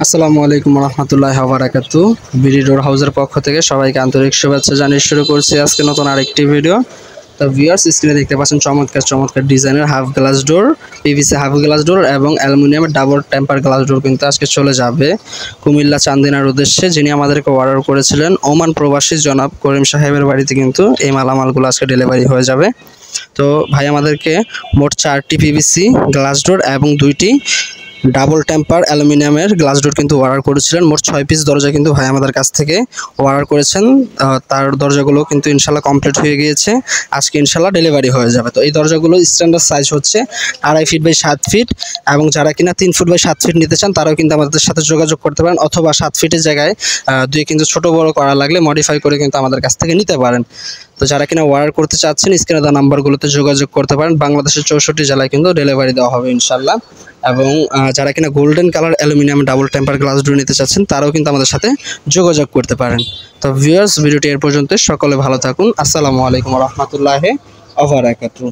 আসসালামু আলাইকুম রহমতুল্লাহি ওয়া বারাকাতুহু। বিডি ডোর হাউসের পক্ষ থেকে সবাইকে আন্তরিক শুভেচ্ছা জানিয়ে শুরু করছি আজকে নতুন আরেকটি ভিডিও। তো ভিউয়ার্স, স্ক্রিনে দেখতে পাচ্ছেন চমৎকার চমৎকার ডিজাইনের half glass door, PVC half glass door এবং অ্যালুমিনিয়ামের ডাবল টেম্পার গ্লাস ডোর কিন্তু আজকে চলে যাবে কুমিল্লা চান্দিনার উদ্দেশ্যে। যিনি আমাদেরকে অর্ডার করেছিলেন ওমান প্রবাসী জনাব করিম সাহেবের বাড়িতে কিন্তু এই মালামালগুলো আজকে ডেলিভারি হয়ে যাবে। তো ভাই আমাদেরকে মোট 4টি পিভিসি গ্লাস ডোর এবং 2টি ডাবল টেম্পার অ্যালুমিনিয়ামের গ্লাস ডোর কিন্তু অর্ডার করেছিলেন। মোট 6 পিস দরজা কিন্তু ভাই আমাদের কাছ থেকে অর্ডার করেছেন। তার দরজাগুলো কিন্তু ইনশাল্লাহ কমপ্লিট হয়ে গিয়েছে, আজকে ইনশাল্লাহ ডেলিভারি হয়ে যাবে। তো এই দরজাগুলো স্ট্যান্ডার্ড সাইজ হচ্ছে 2.5 ফিট বাই 7 ফিট, এবং যারা কিনা 3 ফুট বাই 7 ফিট নিতে চান তারাও কিন্তু আমাদের সাথে যোগাযোগ করতে পারেন, অথবা 7 ফিটের জায়গায় 2 কিন্তু ছোট বড় করা লাগলে মডিফাই করে কিন্তু আমাদের কাছ থেকে নিতে পারেন। তো যারা কিনা অর্ডার করতে চাচ্ছেন স্ক্রিনে দেওয়া নাম্বারগুলোতে যোগাযোগ করতে পারেন। বাংলাদেশের 64 জেলায় কিন্তু ডেলিভারি দেওয়া হবে ইনশাল্লাহ। এবং যারা কিনা golden colour aluminium double temper glass door নিতে চাচ্ছেন তারাও কিন্তু আমাদের সাথে যোগাযোগ করতে পারেন। তো ভিউয়ার্স, ভিডিওটি এর পর্যন্ত, সকলে ভালো থাকুন। আসসালামু আলাইকুম ওয়া রাহমাতুল্লাহি ওয়া বারাকাতুহু।